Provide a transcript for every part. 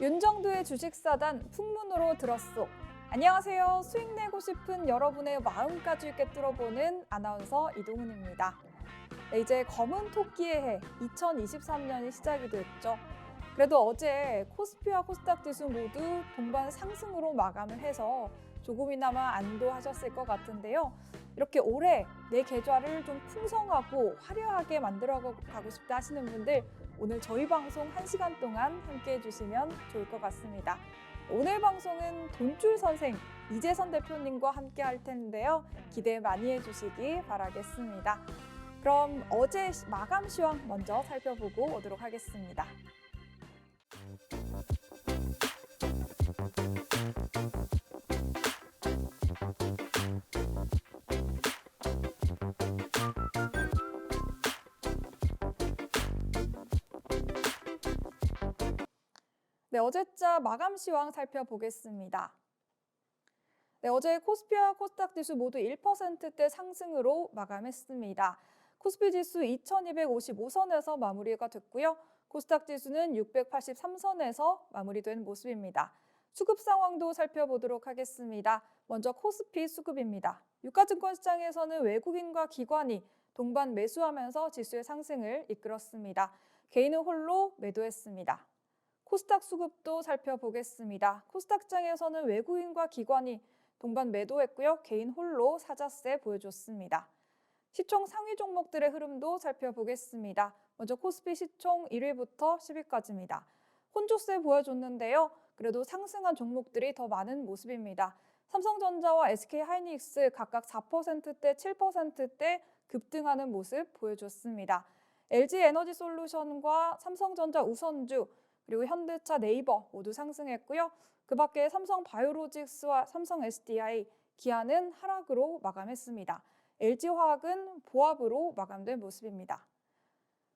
윤정두의 주식사단 풍문으로 들었소. 안녕하세요. 수익 내고 싶은 여러분의 마음까지 꿰뚫어보는 아나운서 이동훈입니다. 네, 이제 검은 토끼의 해 2023년이 시작이 됐죠. 그래도 어제 코스피와 코스닥 지수 모두 동반 상승으로 마감을 해서 조금이나마 안도하셨을 것 같은데요. 이렇게 올해 내 계좌를 좀 풍성하고 화려하게 만들어가고 싶다 하시는 분들 오늘 저희 방송 1시간 동안 함께해 주시면 좋을 것 같습니다. 오늘 방송은 돈줄 선생 이재선 대표님과 함께 할 텐데요. 기대 많이 해주시기 바라겠습니다. 그럼 어제 마감 시황 먼저 살펴보고 오도록 하겠습니다. 네, 어제자 마감 시황 살펴보겠습니다. 네, 어제 코스피와 코스닥 지수 모두 1%대 상승으로 마감했습니다. 코스피 지수 2255선에서 마무리가 됐고요. 코스닥 지수는 683선에서 마무리된 모습입니다. 수급 상황도 살펴보도록 하겠습니다. 먼저 코스피 수급입니다. 유가증권 시장에서는 외국인과 기관이 동반 매수하면서 지수의 상승을 이끌었습니다. 개인은 홀로 매도했습니다. 코스닥 수급도 살펴보겠습니다. 코스닥 시장에서는 외국인과 기관이 동반 매도했고요. 개인 홀로 사자세 보여줬습니다. 시총 상위 종목들의 흐름도 살펴보겠습니다. 먼저 코스피 시총 1위부터 10위까지입니다. 혼조세 보여줬는데요. 그래도 상승한 종목들이 더 많은 모습입니다. 삼성전자와 SK하이닉스 각각 4%대, 7%대 급등하는 모습 보여줬습니다. LG에너지솔루션과 삼성전자 우선주 그리고 현대차, 네이버 모두 상승했고요. 그 밖에 삼성바이오로직스와 삼성 SDI, 기아는 하락으로 마감했습니다. LG화학은 보합으로 마감된 모습입니다.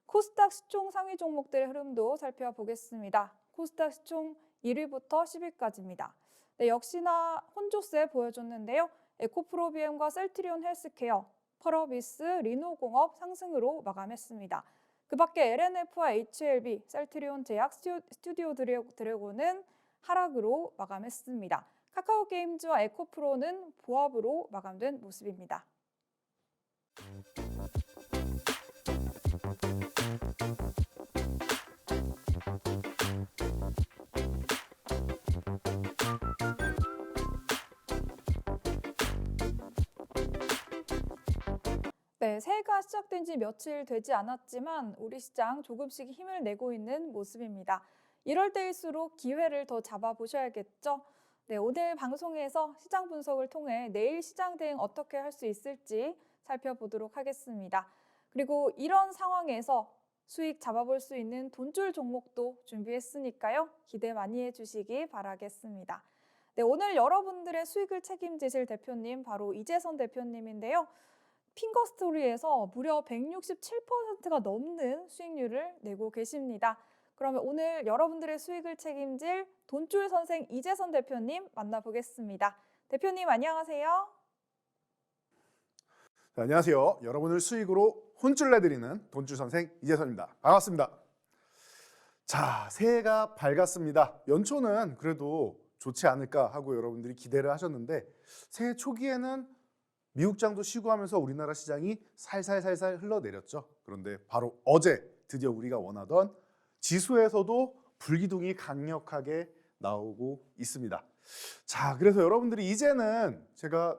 코스닥 시총 상위 종목들의 흐름도 살펴보겠습니다. 코스닥 시총 1위부터 10위까지입니다. 네, 역시나 혼조세 보여줬는데요. 에코프로비엠과 셀트리온 헬스케어, 펄어비스, 리노공업 상승으로 마감했습니다. 그 밖에 LNF와 HLB, 셀트리온 제약, 스튜디오 드래곤은 하락으로 마감했습니다. 카카오게임즈와 에코프로는 보합으로 마감된 모습입니다. 네, 새해가 시작된 지 며칠 되지 않았지만 우리 시장 조금씩 힘을 내고 있는 모습입니다. 이럴 때일수록 기회를 더 잡아보셔야겠죠? 네, 오늘 방송에서 시장 분석을 통해 내일 시장 대응 어떻게 할 수 있을지 살펴보도록 하겠습니다. 그리고 이런 상황에서 수익 잡아볼 수 있는 돈줄 종목도 준비했으니까요. 기대 많이 해주시기 바라겠습니다. 네, 오늘 여러분들의 수익을 책임지실 대표님 바로 이재선 대표님인데요. 핑거스토리에서 무려 167%가 넘는 수익률을 내고 계십니다. 그러면 오늘 여러분들의 수익을 책임질 돈줄 선생 이재선 대표님 만나보겠습니다. 대표님 안녕하세요. 네, 안녕하세요. 여러분을 수익으로 혼줄 내드리는 돈줄 선생 이재선입니다. 반갑습니다. 자, 새해가 밝았습니다. 연초는 그래도 좋지 않을까 하고 여러분들이 기대를 하셨는데 새해 초기에는 미국장도 쉬고 하면서 우리나라 시장이 살살살살 흘러내렸죠. 그런데 바로 어제 드디어 우리가 원하던 지수에서도 불기둥이 강력하게 나오고 있습니다. 자, 그래서 여러분들이 이제는 제가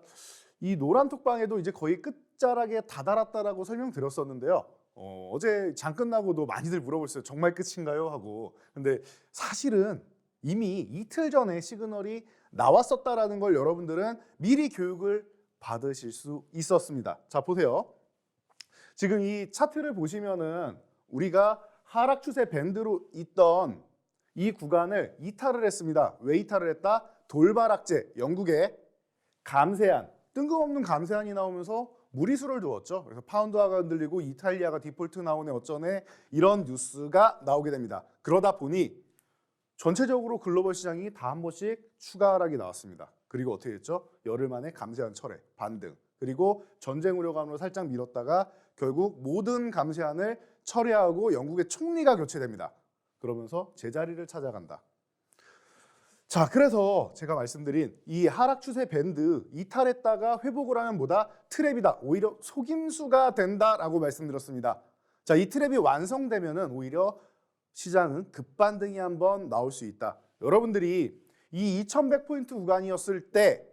이 노란 톡방에도 이제 거의 끝자락에 다다랐다라고 설명드렸었는데요. 어제 장 끝나고도 많이들 물어보셨어요. 정말 끝인가요? 하고. 근데 사실은 이미 이틀 전에 시그널이 나왔었다라는 걸 여러분들은 미리 교육을 받으실 수 있었습니다. 자, 보세요. 지금 이 차트를 보시면은 우리가 하락 추세 밴드로 있던 이 구간을 이탈을 했습니다. 왜 이탈을 했다? 돌발 악재, 영국의 감세안, 뜬금없는 감세안이 나오면서 무리수를 두었죠. 그래서 파운드화가 흔들리고 이탈리아가 디폴트 나오네 어쩌네 이런 뉴스가 나오게 됩니다. 그러다 보니 전체적으로 글로벌 시장이 다 한 번씩 추가 하락이 나왔습니다. 그리고 어떻게 됐죠? 열흘 만에 감세안 철회, 반등. 그리고 전쟁 우려감으로 살짝 밀었다가 결국 모든 감세안을 철회하고 영국의 총리가 교체됩니다. 그러면서 제자리를 찾아간다. 자, 그래서 제가 말씀드린 이 하락 추세 밴드 이탈했다가 회복을 하면 뭐다? 트랩이다. 오히려 속임수가 된다라고 말씀드렸습니다. 자, 이 트랩이 완성되면은 오히려 시장은 급반등이 한번 나올 수 있다. 여러분들이 이 2100포인트 구간이었을 때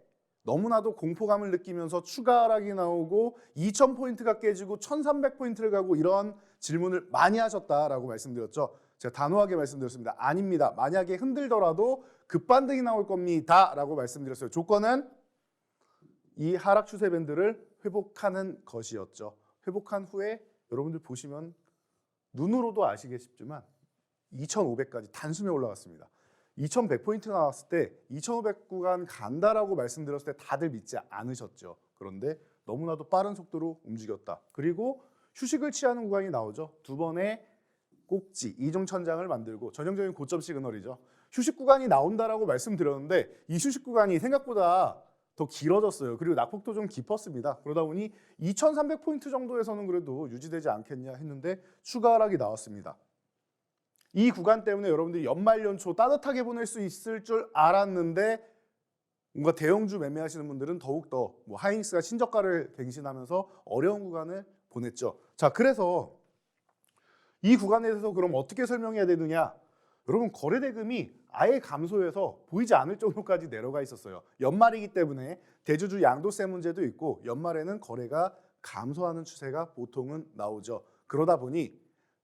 너무나도 공포감을 느끼면서 추가 하락이 나오고 2000포인트가 깨지고 1300포인트를 가고 이런 질문을 많이 하셨다라고 말씀드렸죠. 제가 단호하게 말씀드렸습니다. 아닙니다. 만약에 흔들더라도 급반등이 나올 겁니다 라고 말씀드렸어요. 조건은 이 하락 추세 밴드를 회복하는 것이었죠. 회복한 후에 여러분들 보시면 눈으로도 아시겠지만 2500까지 단숨에 올라갔습니다. 2100포인트 나왔을 때 2500 구간 간다라고 말씀드렸을 때 다들 믿지 않으셨죠. 그런데 너무나도 빠른 속도로 움직였다. 그리고 휴식을 취하는 구간이 나오죠. 두 번의 꼭지, 이중천장을 만들고 전형적인 고점 시그널이죠. 휴식 구간이 나온다라고 말씀드렸는데 이 휴식 구간이 생각보다 더 길어졌어요. 그리고 낙폭도 좀 깊었습니다. 그러다 보니 2300포인트 정도에서는 그래도 유지되지 않겠냐 했는데 추가 하락이 나왔습니다. 이 구간 때문에 여러분들이 연말 연초 따뜻하게 보낼 수 있을 줄 알았는데 뭔가 대형주 매매하시는 분들은 더욱더 하이닉스가 신저가를 갱신하면서 어려운 구간을 보냈죠. 자, 그래서 이 구간에 대해서 그럼 어떻게 설명해야 되느냐? 여러분, 거래 대금이 아예 감소해서 보이지 않을 정도까지 내려가 있었어요. 연말이기 때문에 대주주 양도세 문제도 있고 연말에는 거래가 감소하는 추세가 보통은 나오죠. 그러다 보니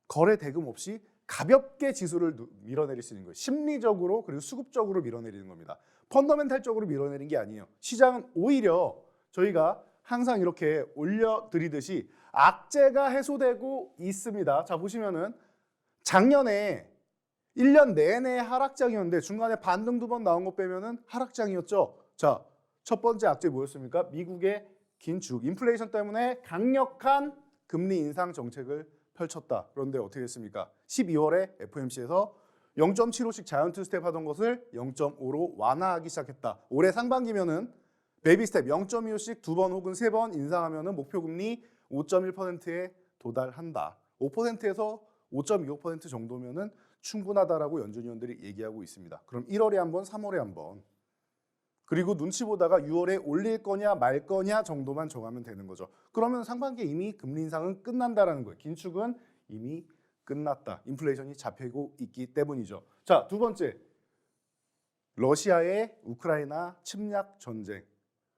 거래 대금 없이 가볍게 지수를 밀어내릴 수 있는 거예요. 심리적으로 그리고 수급적으로 밀어내리는 겁니다. 펀더멘탈적으로 밀어내린 게 아니에요. 시장은 오히려 저희가 항상 이렇게 올려드리듯이 악재가 해소되고 있습니다. 자, 보시면은 작년에 1년 내내 하락장이었는데 중간에 반등 2번 나온 거 빼면은 하락장이었죠. 자, 첫 번째 악재 뭐였습니까? 미국의 긴축, 인플레이션 때문에 강력한 금리 인상 정책을 펼쳤다. 그런데 어떻게 됐습니까? 12월에 FOMC에서 0.75씩 자이언트 스텝 하던 것을 0.5로 완화하기 시작했다. 올해 상반기면은 베이비 스텝 0.25씩 2번 혹은 3번 인상하면은 목표 금리 5.1%에 도달한다. 5%에서 5.25% 정도면은 충분하다라고 연준위원들이 얘기하고 있습니다. 그럼 1월에 한 번, 3월에 한 번. 그리고 눈치 보다가 6월에 올릴 거냐 말 거냐 정도만 정하면 되는 거죠. 그러면 상반기에 이미 금리 인상은 끝난다라는 거예요. 긴축은 이미 끝났다. 인플레이션이 잡히고 있기 때문이죠. 자, 두 번째. 러시아의 우크라이나 침략 전쟁.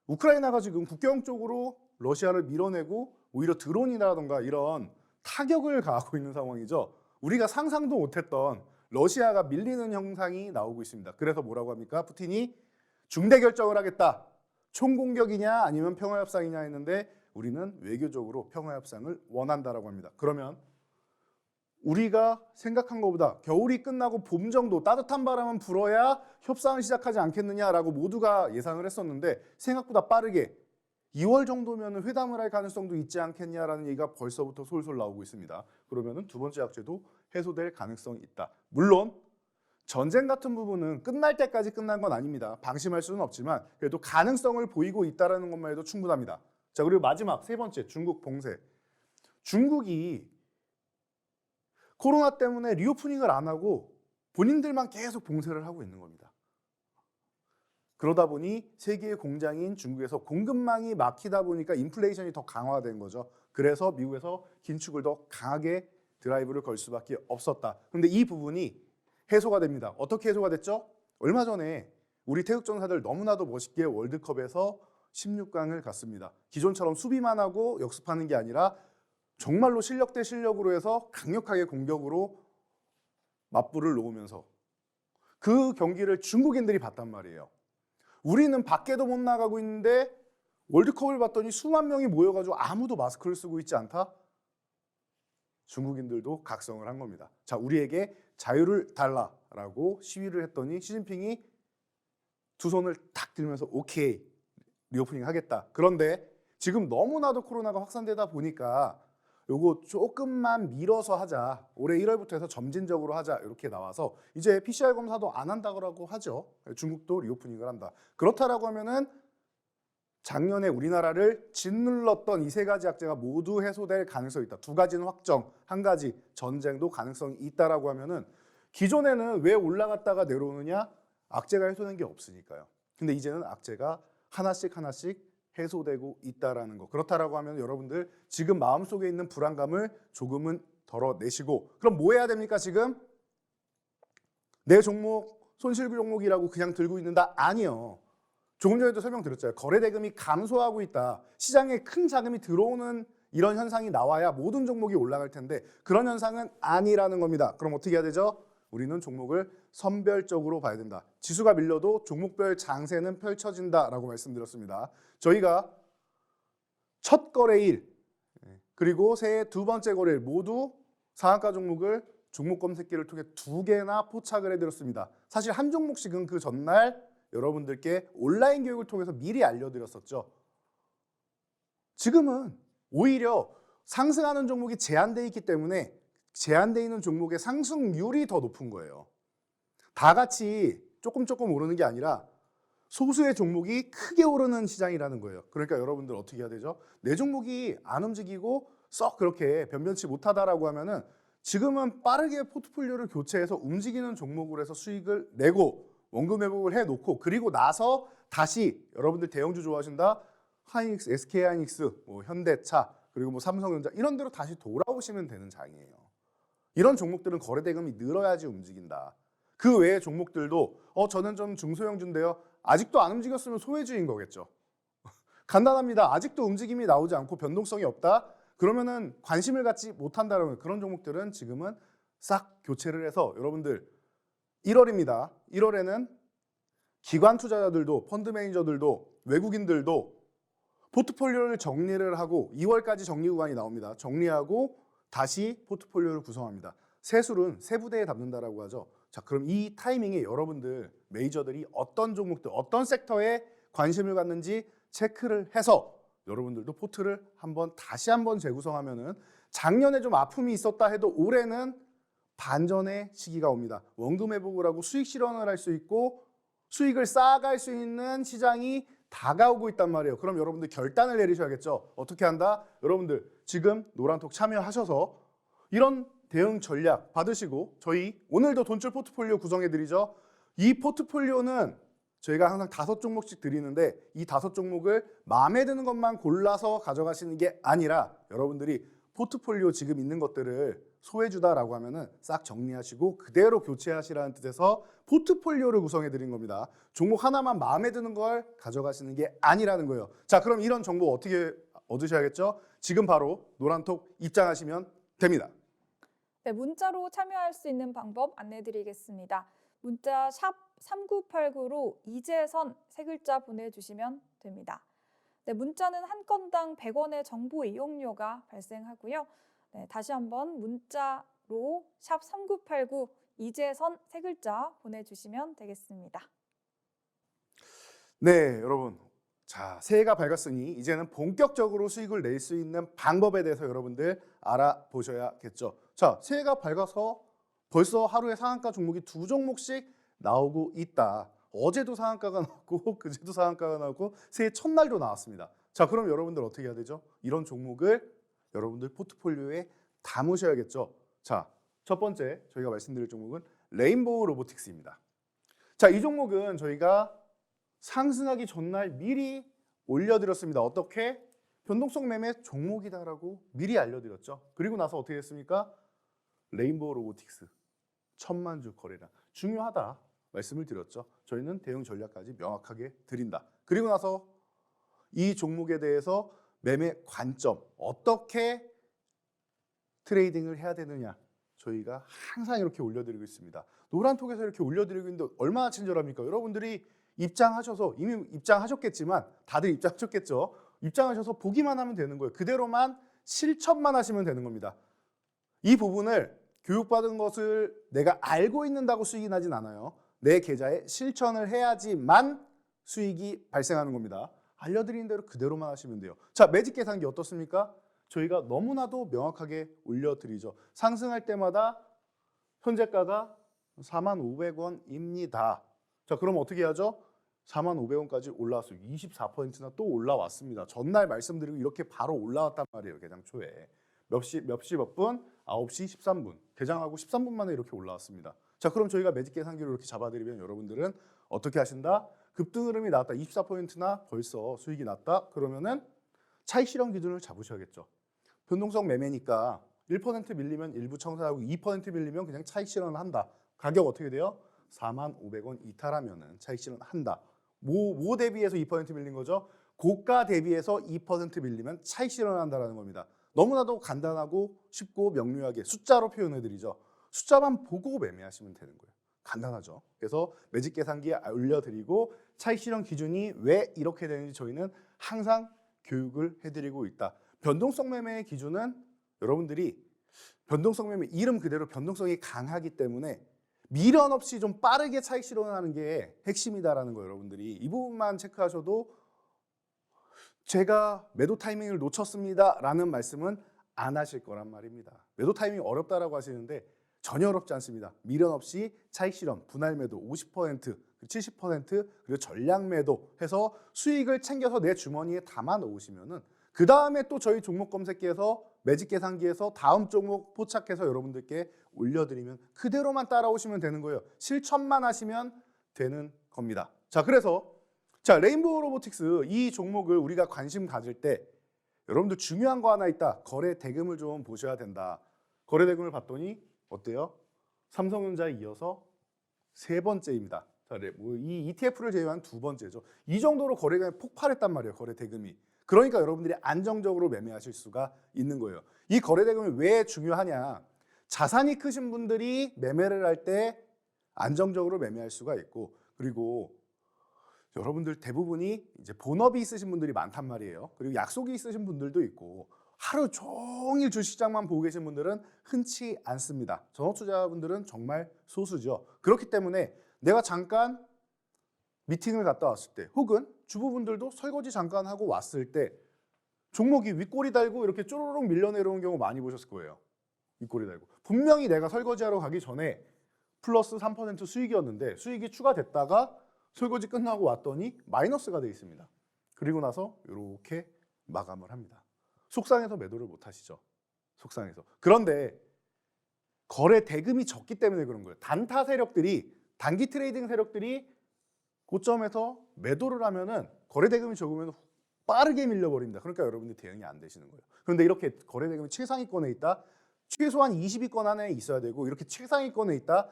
우크라이나가 지금 국경 쪽으로 러시아를 밀어내고 오히려 드론이라던가 이런 타격을 가하고 있는 상황이죠. 우리가 상상도 못했던 러시아가 밀리는 형상이 나오고 있습니다. 그래서 뭐라고 합니까? 푸틴이 중대 결정을 하겠다. 총공격이냐 아니면 평화협상이냐 했는데 우리는 외교적으로 평화협상을 원한다라고 합니다. 그러면 우리가 생각한 것보다 겨울이 끝나고 봄 정도 따뜻한 바람은 불어야 협상을 시작하지 않겠느냐라고 모두가 예상을 했었는데 생각보다 빠르게 2월 정도면 회담을 할 가능성도 있지 않겠냐라는 얘기가 벌써부터 솔솔 나오고 있습니다. 그러면 두 번째 악재도 해소될 가능성이 있다. 물론 전쟁 같은 부분은 끝날 때까지 끝난 건 아닙니다. 방심할 수는 없지만 그래도 가능성을 보이고 있다는 것만 해도 충분합니다. 자, 그리고 마지막 세 번째, 중국 봉쇄. 중국이 코로나 때문에 리오프닝을 안 하고 본인들만 계속 봉쇄를 하고 있는 겁니다. 그러다 보니 세계의 공장인 중국에서 공급망이 막히다 보니까 인플레이션이 더 강화된 거죠. 그래서 미국에서 긴축을 더 강하게 드라이브를 걸 수밖에 없었다. 그런데 이 부분이 해소가 됩니다. 어떻게 해소가 됐죠? 얼마 전에 우리 태극전사들 너무나도 멋있게 월드컵에서 16강을 갔습니다. 기존처럼 수비만 하고 역습하는 게 아니라 정말로 실력 대 실력으로 해서 강력하게 공격으로 맞불을 놓으면서 그 경기를 중국인들이 봤단 말이에요. 우리는 밖에도 못 나가고 있는데 월드컵을 봤더니 수만 명이 모여가지고 아무도 마스크를 쓰고 있지 않다? 중국인들도 각성을 한 겁니다. 자, 우리에게 자유를 달라라고 시위를 했더니 시진핑이 두 손을 탁 들면서 오케이, 리오프닝 하겠다. 그런데 지금 너무나도 코로나가 확산되다 보니까 요거 조금만 미뤄서 하자. 올해 1월부터 해서 점진적으로 하자. 이렇게 나와서 이제 PCR 검사도 안 한다고 하죠. 중국도 리오프닝을 한다. 그렇다라고 하면은 작년에 우리나라를 짓눌렀던 이 세 가지 악재가 모두 해소될 가능성이 있다. 두 가지는 확정, 한 가지 전쟁도 가능성이 있다라고 하면은 기존에는 왜 올라갔다가 내려오느냐? 악재가 해소된 게 없으니까요. 근데 이제는 악재가 하나씩 하나씩 해소되고 있다라는 거. 그렇다라고 하면 여러분들 지금 마음속에 있는 불안감을 조금은 덜어내시고, 그럼 뭐 해야 됩니까? 지금 내 종목 손실구 종목이라고 그냥 들고 있는다? 아니요. 조금 전에도 설명드렸잖아요. 거래대금이 감소하고 있다. 시장에 큰 자금이 들어오는 이런 현상이 나와야 모든 종목이 올라갈 텐데 그런 현상은 아니라는 겁니다. 그럼 어떻게 해야 되죠? 우리는 종목을 선별적으로 봐야 된다. 지수가 밀려도 종목별 장세는 펼쳐진다라고 말씀드렸습니다. 저희가 첫 거래일 그리고 새해 두 번째 거래일 모두 상한가 종목을 종목 검색기를 통해 2개나 포착을 해드렸습니다. 사실 한 종목씩은 그 전날 여러분들께 온라인 교육을 통해서 미리 알려드렸었죠. 지금은 오히려 상승하는 종목이 제한되어 있기 때문에 제한되어 있는 종목의 상승률이 더 높은 거예요. 다 같이 조금 오르는 게 아니라 소수의 종목이 크게 오르는 시장이라는 거예요. 그러니까 여러분들 어떻게 해야 되죠? 내 종목이 안 움직이고 썩 그렇게 변변치 못하다라고 하면은 지금은 빠르게 포트폴리오를 교체해서 움직이는 종목으로 해서 수익을 내고 원금 회복을 해놓고 그리고 나서 다시 여러분들 대형주 좋아하신다? 하이닉스, SK 하이닉스, 뭐 현대차 그리고 뭐 삼성전자 이런 데로 다시 돌아오시면 되는 장이에요. 이런 종목들은 거래대금이 늘어야지 움직인다. 그 외의 종목들도 저는 좀 중소형주인데요. 아직도 안 움직였으면 소외주인 거겠죠. 간단합니다. 아직도 움직임이 나오지 않고 변동성이 없다. 그러면은 관심을 갖지 못한다는 그런 종목들은 지금은 싹 교체를 해서 여러분들 1월입니다. 1월에는 기관 투자자들도 펀드 매니저들도 외국인들도 포트폴리오를 정리를 하고 2월까지 정리 구간이 나옵니다. 정리하고 다시 포트폴리오를 구성합니다. 세술은 세 부대에 담는다라고 하죠. 자, 그럼 이 타이밍에 여러분들 메이저들이 어떤 종목들, 어떤 섹터에 관심을 갖는지 체크를 해서 여러분들도 포트를 다시 한번 재구성하면은 작년에 좀 아픔이 있었다 해도 올해는 반전의 시기가 옵니다. 원금 회복을 하고 수익 실현을 할 수 있고 수익을 쌓아갈 수 있는 시장이 다가오고 있단 말이에요. 그럼 여러분들 결단을 내리셔야겠죠. 어떻게 한다? 여러분들 지금 노란톡 참여하셔서 이런 대응 전략 받으시고 저희 오늘도 돈줄 포트폴리오 구성해드리죠. 이 포트폴리오는 저희가 항상 5종목씩 드리는데 이 5종목을 마음에 드는 것만 골라서 가져가시는 게 아니라 여러분들이 포트폴리오 지금 있는 것들을 소외주다라고 하면은 싹 정리하시고 그대로 교체하시라는 뜻에서 포트폴리오를 구성해 드린 겁니다. 종목 하나만 마음에 드는 걸 가져가시는 게 아니라는 거예요. 자, 그럼 이런 정보 어떻게 얻으셔야겠죠? 지금 바로 노란톡 입장하시면 됩니다. 네, 문자로 참여할 수 있는 방법 안내드리겠습니다. 문자 샵 3989로 이재선 세 글자 보내주시면 됩니다. 네, 문자는 한 건당 100원의 정보 이용료가 발생하고요. 네, 다시 한번 문자로 샵 3989 이재선 세 글자 보내주시면 되겠습니다. 네, 여러분. 자, 새해가 밝았으니 이제는 본격적으로 수익을 낼 수 있는 방법에 대해서 여러분들 알아보셔야겠죠. 자, 새해가 밝아서 벌써 하루에 상한가 종목이 2종목씩 나오고 있다. 어제도 상한가가 나왔고 그제도 상한가가 나왔고 새해 첫날도 나왔습니다. 자, 그럼 여러분들 어떻게 해야 되죠? 이런 종목을 여러분들 포트폴리오에 담으셔야겠죠. 자, 첫 번째 저희가 말씀드릴 종목은 레인보우 로보틱스입니다. 자, 이 종목은 저희가 상승하기 전날 미리 올려드렸습니다. 어떻게? 변동성 매매 종목이다라고 미리 알려드렸죠. 그리고 나서 어떻게 됐습니까? 레인보우 로보틱스 1000만 주 거래량 중요하다 말씀을 드렸죠. 저희는 대응 전략까지 명확하게 드린다. 그리고 나서 이 종목에 대해서 매매 관점 어떻게 트레이딩을 해야 되느냐 저희가 항상 이렇게 올려드리고 있습니다. 노란톡에서 이렇게 올려드리고 있는데 얼마나 친절합니까? 여러분들이 입장하셔서 이미 입장하셨겠지만 다들 입장하셨겠죠. 입장하셔서 보기만 하면 되는 거예요. 그대로만 실천만 하시면 되는 겁니다. 이 부분을 교육받은 것을 내가 알고 있는다고 수익이 나진 않아요. 내 계좌에 실천을 해야지만 수익이 발생하는 겁니다. 알려드린 대로 그대로만 하시면 돼요. 자, 매직 계산기 어떻습니까? 저희가 너무나도 명확하게 올려드리죠. 상승할 때마다 현재가가 45,500원입니다. 자, 그럼 어떻게 하죠? 45,500원까지 올라왔어요. 24%나 또 올라왔습니다. 전날 말씀드리고 이렇게 바로 올라왔단 말이에요. 개장 초에. 몇 시 몇 분? 9시 13분. 개장하고 13분 만에 이렇게 올라왔습니다. 자, 그럼 저희가 매직 계산기로 이렇게 잡아드리면 여러분들은 어떻게 하신다? 급등 흐름이 나왔다. 24포인트나 벌써 수익이 났다. 그러면은 차익 실현 기준을 잡으셔야겠죠. 변동성 매매니까 1% 밀리면 일부 청산하고 2% 밀리면 그냥 차익 실현을 한다. 가격 어떻게 돼요? 45,500원 이탈하면은 차익 실현한다. 뭐 대비해서 2% 밀린 거죠? 고가 대비해서 2% 밀리면 차익 실현한다라는 겁니다. 너무나도 간단하고 쉽고 명료하게 숫자로 표현해드리죠. 숫자만 보고 매매하시면 되는 거예요. 간단하죠. 그래서 매직 계산기에 올려드리고 차익 실현 기준이 왜 이렇게 되는지 저희는 항상 교육을 해드리고 있다. 변동성 매매의 기준은 여러분들이 변동성 매매 이름 그대로 변동성이 강하기 때문에 미련 없이 좀 빠르게 차익 실현하는 게 핵심이다라는 거 여러분들이 이 부분만 체크하셔도 제가 매도 타이밍을 놓쳤습니다 라는 말씀은 안 하실 거란 말입니다. 매도 타이밍 어렵다라고 하시는데 전혀 어렵지 않습니다. 미련 없이 차익 실현, 분할 매도 50%, 70% 그리고 전량 매도 해서 수익을 챙겨서 내 주머니에 담아 놓으시면은 그 다음에 또 저희 종목 검색기에서 매직 계산기에서 다음 종목 포착해서 여러분들께 올려드리면 그대로만 따라오시면 되는 거예요. 실천만 하시면 되는 겁니다. 자, 그래서 레인보우 로보틱스 이 종목을 우리가 관심 가질 때 여러분들 중요한 거 하나 있다. 거래 대금을 좀 보셔야 된다. 거래 대금을 봤더니 어때요? 삼성전자에 이어서 세 번째입니다. 이 ETF를 제외한 두 번째죠. 이 정도로 거래가 폭발했단 말이에요. 거래 대금이. 그러니까 여러분들이 안정적으로 매매하실 수가 있는 거예요. 이 거래 대금이 왜 중요하냐? 자산이 크신 분들이 매매를 할 때 안정적으로 매매할 수가 있고, 그리고 여러분들 대부분이 이제 본업이 있으신 분들이 많단 말이에요. 그리고 약속이 있으신 분들도 있고 하루 종일 주식장만 보고 계신 분들은 흔치 않습니다. 전업 투자분들은 정말 소수죠. 그렇기 때문에 내가 잠깐 미팅을 갔다 왔을 때 혹은 주부분들도 설거지 잠깐 하고 왔을 때 종목이 윗꼬리 달고 이렇게 쪼르륵 밀려 내려오는 경우 많이 보셨을 거예요. 윗꼬리 달고. 분명히 내가 설거지하러 가기 전에 플러스 3% 수익이었는데 수익이 추가됐다가 설거지 끝나고 왔더니 마이너스가 돼 있습니다. 그리고 나서 이렇게 마감을 합니다. 속상해서 매도를 못 하시죠. 속상해서. 그런데 거래 대금이 적기 때문에 그런 거예요. 단타 세력들이, 단기 트레이딩 세력들이 고점에서 매도를 하면은 거래 대금이 적으면 빠르게 밀려버립니다. 그러니까 여러분들이 대응이 안 되시는 거예요. 그런데 이렇게 거래 대금이 최상위권에 있다. 최소한 20위권 안에 있어야 되고 이렇게 최상위권에 있다.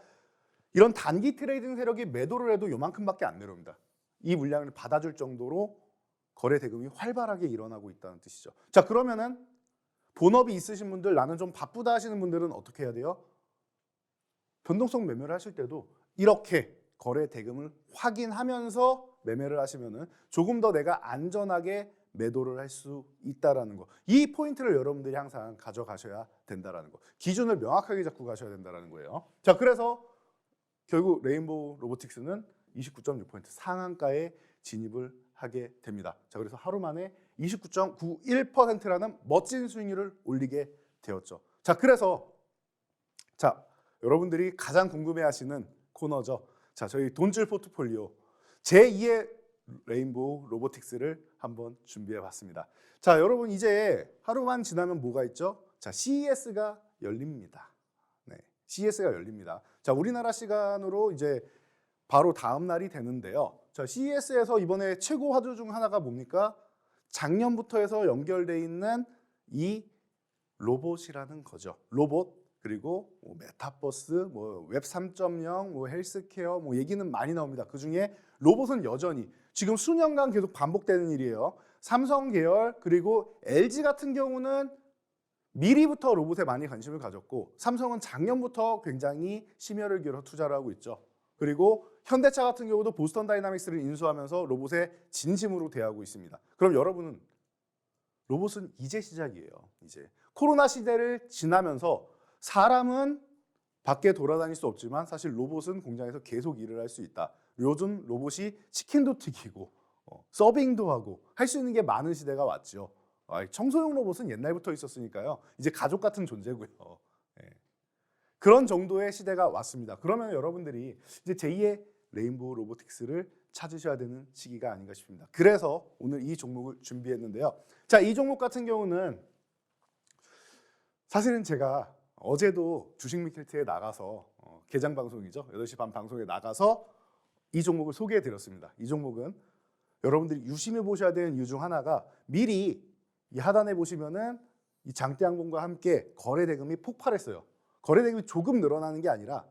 이런 단기 트레이딩 세력이 매도를 해도 요만큼밖에 안 내려옵니다. 이 물량을 받아줄 정도로 거래 대금이 활발하게 일어나고 있다는 뜻이죠. 자, 그러면은 본업이 있으신 분들, 나는 좀 바쁘다 하시는 분들은 어떻게 해야 돼요? 변동성 매매를 하실 때도 이렇게 거래 대금을 확인하면서 매매를 하시면은 조금 더 내가 안전하게 매도를 할 수 있다라는 거. 이 포인트를 여러분들이 항상 가져가셔야 된다라는 거. 기준을 명확하게 잡고 가셔야 된다라는 거예요. 자, 그래서 결국 레인보우 로보틱스는 29.6% 상한가에 진입을 하게 됩니다. 자, 그래서 하루 만에 29.91%라는 멋진 수익률을 올리게 되었죠. 자, 그래서 여러분들이 가장 궁금해하시는 코너죠. 자, 저희 돈줄 포트폴리오 제2의 레인보우 로보틱스를 한번 준비해봤습니다. 자, 여러분 이제 하루만 지나면 뭐가 있죠? 자, CES가 열립니다. 네, CES가 열립니다. 자, 우리나라 시간으로 이제 바로 다음 날이 되는데요. 자, CES에서 이번에 최고 화두 중 하나가 뭡니까? 작년부터 해서 연결돼 있는 이 로봇이라는 거죠. 로봇. 그리고 메타버스, 웹 3.0, 헬스케어 얘기는 많이 나옵니다. 그중에 로봇은 여전히 지금 수년간 계속 반복되는 일이에요. 삼성 계열 그리고 LG 같은 경우는 미리부터 로봇에 많이 관심을 가졌고 삼성은 작년부터 굉장히 심혈을 기울여 투자를 하고 있죠. 그리고 현대차 같은 경우도 보스턴 다이나믹스를 인수하면서 로봇에 진심으로 대하고 있습니다. 그럼 여러분은 로봇은 이제 시작이에요. 이제 코로나 시대를 지나면서 사람은 밖에 돌아다닐 수 없지만 사실 로봇은 공장에서 계속 일을 할 수 있다. 요즘 로봇이 치킨도 튀기고 서빙도 하고 할 수 있는 게 많은 시대가 왔죠. 청소용 로봇은 옛날부터 있었으니까요. 이제 가족 같은 존재고요. 네. 그런 정도의 시대가 왔습니다. 그러면 여러분들이 이제 제2의 레인보우 로보틱스를 찾으셔야 되는 시기가 아닌가 싶습니다. 그래서 오늘 이 종목을 준비했는데요. 자, 이 종목 같은 경우는 사실은 제가 어제도 주식 미킬트에 나가서 개장 방송이죠. 8시 반 방송에 나가서 이 종목을 소개해 드렸습니다. 이 종목은 여러분들이 유심히 보셔야 되는 이유 중 하나가 미리 이 하단에 보시면은 이 장대항공과 함께 거래 대금이 폭발했어요. 거래 대금이 조금 늘어나는 게 아니라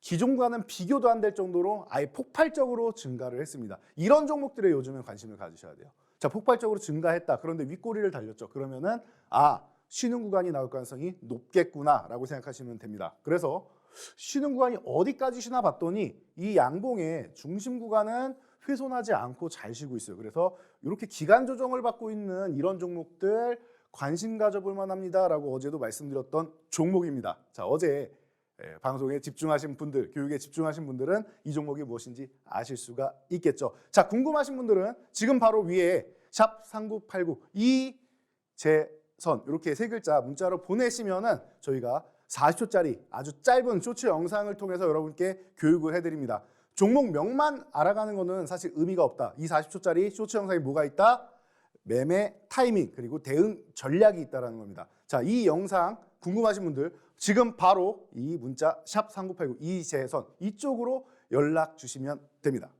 기존과는 비교도 안 될 정도로 아예 폭발적으로 증가를 했습니다. 이런 종목들에 요즘에 관심을 가지셔야 돼요. 자, 폭발적으로 증가했다. 그런데 윗꼬리를 달렸죠. 그러면은 쉬는 구간이 나올 가능성이 높겠구나라고 생각하시면 됩니다. 그래서 쉬는 구간이 어디까지 쉬나 봤더니 이 양봉의 중심 구간은 훼손하지 않고 잘 쉬고 있어요. 그래서 이렇게 기간 조정을 받고 있는 이런 종목들 관심 가져볼 만합니다라고 어제도 말씀드렸던 종목입니다. 자, 어제 방송에 집중하신 분들, 교육에 집중하신 분들은 이 종목이 무엇인지 아실 수가 있겠죠. 자, 궁금하신 분들은 지금 바로 위에 샵 3989 이재선 이렇게 세 글자 문자로 보내시면은 저희가 40초짜리 아주 짧은 쇼츠 영상을 통해서 여러분께 교육을 해드립니다. 종목명만 알아가는 거는 사실 의미가 없다. 이 40초짜리 쇼츠 영상에 뭐가 있다? 매매 타이밍 그리고 대응 전략이 있다는 겁니다. 자, 이 영상 궁금하신 분들 지금 바로 이 문자 샵 3989 이재선 이쪽으로 연락 주시면 됩니다.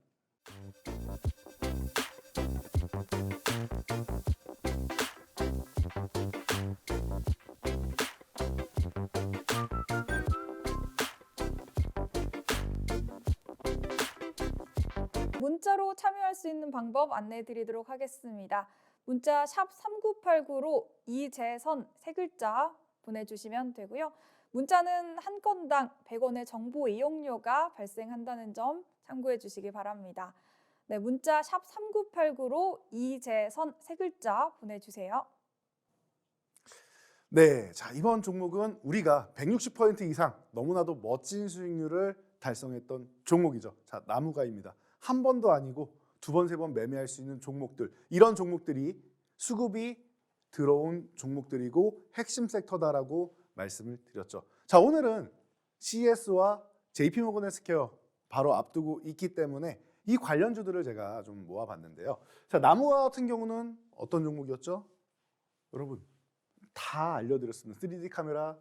문자로 참여할 수 있는 방법 안내해 드리도록 하겠습니다. 문자 샵 3989로 이재선 세 글자 보내주시면 되고요. 문자는 한 건당 100원의 정보 이용료가 발생한다는 점 참고해 주시기 바랍니다. 네, 문자 샵 3989로 이재선 세 글자 보내주세요. 네, 자, 이번 종목은 우리가 160% 이상 너무나도 멋진 수익률을 달성했던 종목이죠. 자, 나무가입니다. 한 번도 아니고 두 번, 세 번 매매할 수 있는 종목들, 이런 종목들이 수급이 들어온 종목들이고 핵심 섹터다라고 말씀을 드렸죠. 자, 오늘은 CS와 JP모건 헬스케어 바로 앞두고 있기 때문에 이 관련주들을 제가 좀 모아봤는데요. 자, 나무가 같은 경우는 어떤 종목이었죠? 여러분 다 알려드렸습니다. 3D 카메라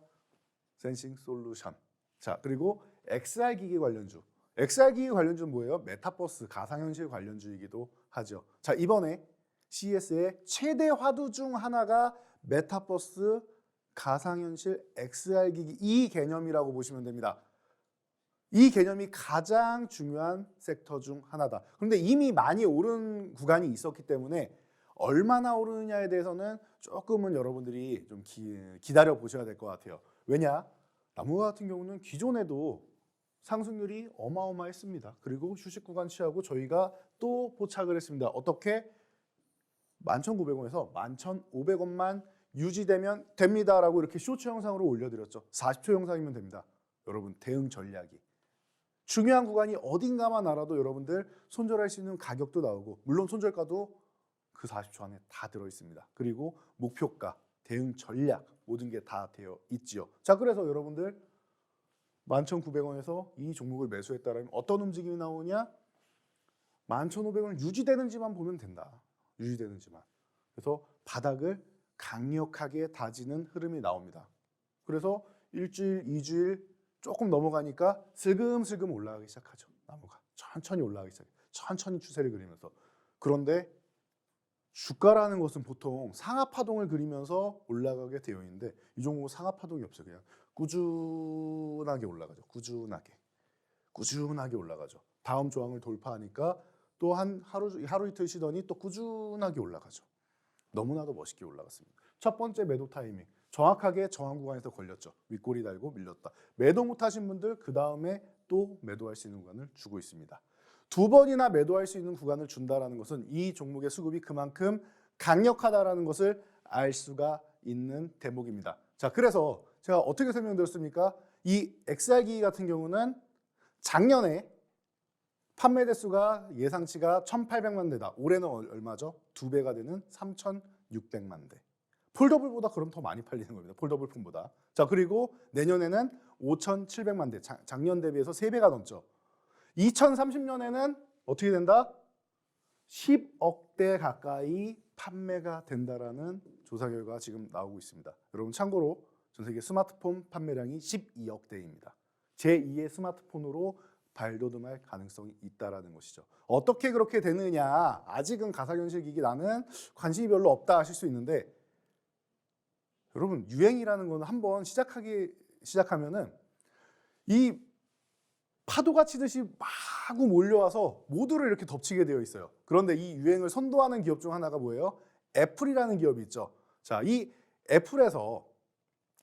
센싱 솔루션. 자, 그리고 XR 기기 관련주. XR 기기 관련주는 뭐예요? 메타버스 가상현실 관련주이기도 하죠. 자, 이번에 CES의 최대 화두 중 하나가 메타버스 가상현실 XR 기기 이 개념이라고 보시면 됩니다. 이 개념이 가장 중요한 섹터 중 하나다. 그런데 이미 많이 오른 구간이 있었기 때문에 얼마나 오르느냐에 대해서는 조금은 여러분들이 좀 기다려 보셔야 될 것 같아요. 왜냐? 나무가 같은 경우는 기존에도 상승률이 어마어마했습니다. 그리고 휴식 구간 취하고 저희가 또 포착을 했습니다. 어떻게? 11,900원에서 11,500원만 유지되면 됩니다라고 이렇게 쇼츠 영상으로 올려드렸죠. 40초 영상이면 됩니다. 여러분 대응 전략이. 중요한 구간이 어딘가만 알아도 여러분들 손절할 수 있는 가격도 나오고 물론 손절가도 그 40초 안에 다 들어있습니다. 그리고 목표가, 대응 전략 모든 게 다 되어 있지요. 자, 그래서 여러분들 11,900원에서 이 종목을 매수했다면 어떤 움직임이 나오냐? 11,500원 유지되는지만 보면 된다. 유지되는지만. 그래서 바닥을 강력하게 다지는 흐름이 나옵니다. 그래서 일주일, 2주일 조금 넘어가니까 슬금슬금 올라가기 시작하죠. 나무가 천천히 올라가기 시작해요. 천천히 추세를 그리면서. 그런데 주가라는 것은 보통 상하파동을 그리면서 올라가게 되어 있는데 이 종목은 상하파동이 없어요. 그냥 꾸준하게 올라가죠. 꾸준하게 올라가죠. 다음 저항을 돌파하니까 또 한 하루 이틀 쉬더니 또 꾸준하게 올라가죠. 너무나도 멋있게 올라갔습니다. 첫 번째 매도 타이밍 정확하게 저항 구간에서 걸렸죠. 윗꼬리 달고 밀렸다. 매도 못하신 분들 그 다음에 또 매도할 수 있는 구간을 주고 있습니다. 두 번이나 매도할 수 있는 구간을 준다라는 것은 이 종목의 수급이 그만큼 강력하다라는 것을 알 수가 있는 대목입니다. 자, 그래서 제가 어떻게 설명드렸습니까? 이 XR 기기 같은 경우는 작년에 판매 대수가 예상치가 1,800만 대다. 올해는 얼마죠? 2배가 되는 3,600만 대. 폴더블보다 그럼 더 많이 팔리는 겁니다. 폴더블 폰보다. 자, 그리고 내년에는 5,700만 대. 작년 대비해서 3배가 넘죠. 2030년에는 어떻게 된다? 10억 대 가까이 판매가 된다라는 조사 결과가 지금 나오고 있습니다. 여러분 참고로 전 세계 스마트폰 판매량이 12억 대입니다. 제2의 스마트폰으로 발돋움할 가능성이 있다라는 것이죠. 어떻게 그렇게 되느냐? 아직은 가상현실 기기 나는 관심이 별로 없다 하실 수 있는데 여러분 유행이라는 거는 한번 시작하면은 이 파도가 치듯이 마구 몰려와서 모두를 이렇게 덮치게 되어 있어요. 그런데 이 유행을 선도하는 기업 중 하나가 뭐예요? 애플이라는 기업이 있죠. 자, 이 애플에서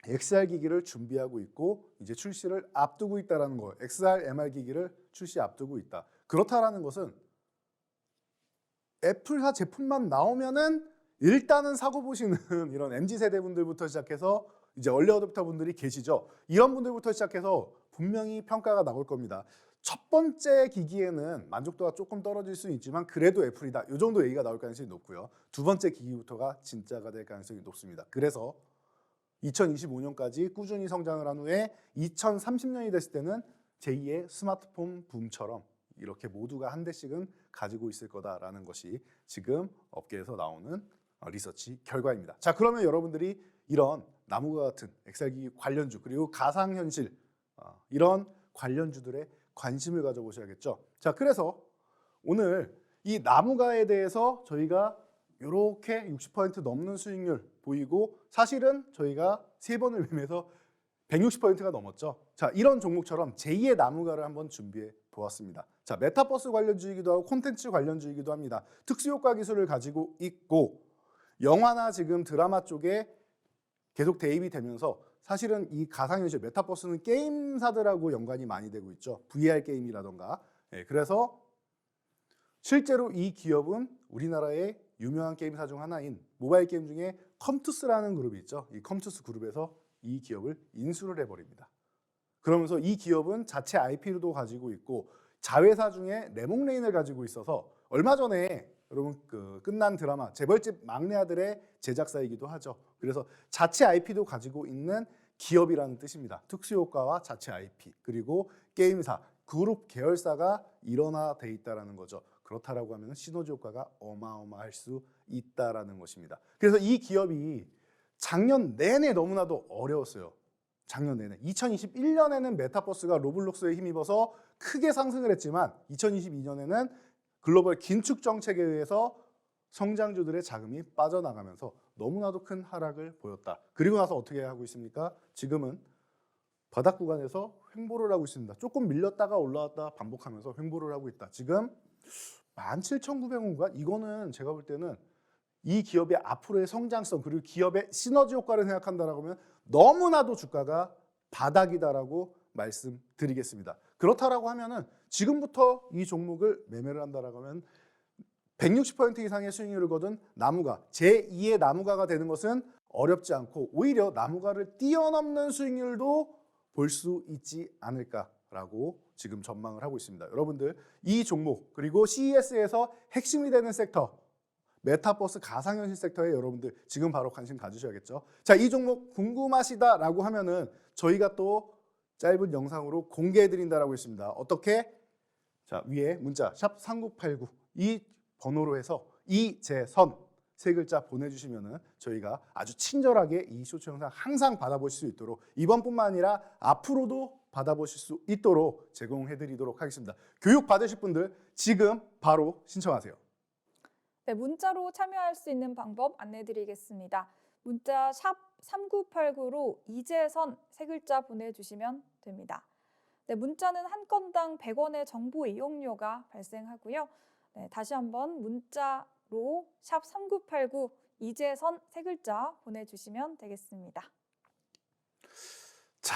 XR 기기를 준비하고 있고 이제 출시를 앞두고 있다라는 거예요. XR, MR 기기를 출시 앞두고 있다. 그렇다라는 것은 애플사 제품만 나오면은 일단은 사고 보시는 이런 MZ 세대 분들부터 시작해서 이제 얼리 어댑터 분들이 계시죠. 이런 분들부터 시작해서 분명히 평가가 나올 겁니다. 첫 번째 기기에는 만족도가 조금 떨어질 수는 있지만 그래도 애플이다. 이 정도 얘기가 나올 가능성이 높고요. 두 번째 기기부터가 진짜가 될 가능성이 높습니다. 그래서 2025년까지 꾸준히 성장을 한 후에 2030년이 됐을 때는 제2의 스마트폰 붐처럼 이렇게 모두가 한 대씩은 가지고 있을 거다라는 것이 지금 업계에서 나오는 리서치 결과입니다. 자, 그러면 여러분들이 이런 나무가 같은 XR기기 관련주 그리고 가상현실 이런 관련주들의 관심을 가져보셔야겠죠. 자, 그래서 오늘 이 나무가에 대해서 저희가 이렇게 60% 넘는 수익률 보이고 사실은 저희가 3번을 매매해서 160%가 넘었죠. 자, 이런 종목처럼 제2의 나무가를 한번 준비해 보았습니다. 자, 메타버스 관련주이기도 하고 콘텐츠 관련주이기도 합니다. 특수효과 기술을 가지고 있고 영화나 지금 드라마 쪽에 계속 대입이 되면서 사실은 이 가상현실 메타버스는 게임사들하고 연관이 많이 되고 있죠. VR 게임이라던가. 그래서 실제로 이 기업은 우리나라의 유명한 게임사 중 하나인 모바일 게임 중에 컴투스라는 그룹이 있죠. 이 컴투스 그룹에서 이 기업을 인수를 해버립니다. 그러면서 이 기업은 자체 IP도 가지고 있고 자회사 중에 레몽레인을 가지고 있어서 얼마 전에 여러분 끝난 드라마 재벌집 막내 아들의 제작사이기도 하죠. 그래서 자체 IP도 가지고 있는 기업이라는 뜻입니다. 특수효과와 자체 IP 그리고 게임사, 그룹 계열사가 일원화돼 있다라는 거죠. 그렇다라고 하면 시너지 효과가 어마어마할 수 있다라는 것입니다. 그래서 이 기업이 작년 내내 너무나도 어려웠어요. 작년 내내. 2021년에는 메타버스가 로블록스에 힘입어서 크게 상승을 했지만 2022년에는 글로벌 긴축 정책에 의해서 성장주들의 자금이 빠져나가면서 너무나도 큰 하락을 보였다. 그리고 나서 어떻게 하고 있습니까? 지금은 바닥 구간에서 횡보를 하고 있습니다. 조금 밀렸다가 올라왔다 반복하면서 횡보를 하고 있다. 지금 17,900원인가? 이거는 제가 볼 때는 이 기업의 앞으로의 성장성 그리고 기업의 시너지 효과를 생각한다라고 하면 너무나도 주가가 바닥이다라고 말씀드리겠습니다. 그렇다라고 하면은 지금부터 이 종목을 매매를 한다라고 하면 160% 이상의 수익률을 거둔 나무가 제2의 나무가가 되는 것은 어렵지 않고 오히려 나무가를 뛰어넘는 수익률도 볼 수 있지 않을까라고 지금 전망을 하고 있습니다. 여러분들 이 종목 그리고 CES에서 핵심이 되는 섹터 메타버스 가상현실 섹터에 여러분들 지금 바로 관심 가지셔야겠죠. 자, 이 종목 궁금하시다라고 하면은 저희가 또 짧은 영상으로 공개해 드린다라고 했습니다. 어떻게? 자, 위에 문자 샵 3989 이 번호로 해서 이재선 세 글자 보내주시면은 저희가 아주 친절하게 이 쇼츠 영상 항상 받아보실 수 있도록 이번뿐만 아니라 앞으로도 받아보실 수 있도록 제공해드리도록 하겠습니다. 교육 받으실 분들 지금 바로 신청하세요. 네, 문자로 참여할 수 있는 방법 안내드리겠습니다. 문자 샵 3989로 이재선 세 글자 보내주시면 됩니다. 네, 문자는 한 건당 100원의 정보 이용료가 발생하고요. 네, 다시 한번 문자로 샵 3989 이재선 세 글자 보내주시면 되겠습니다. 자,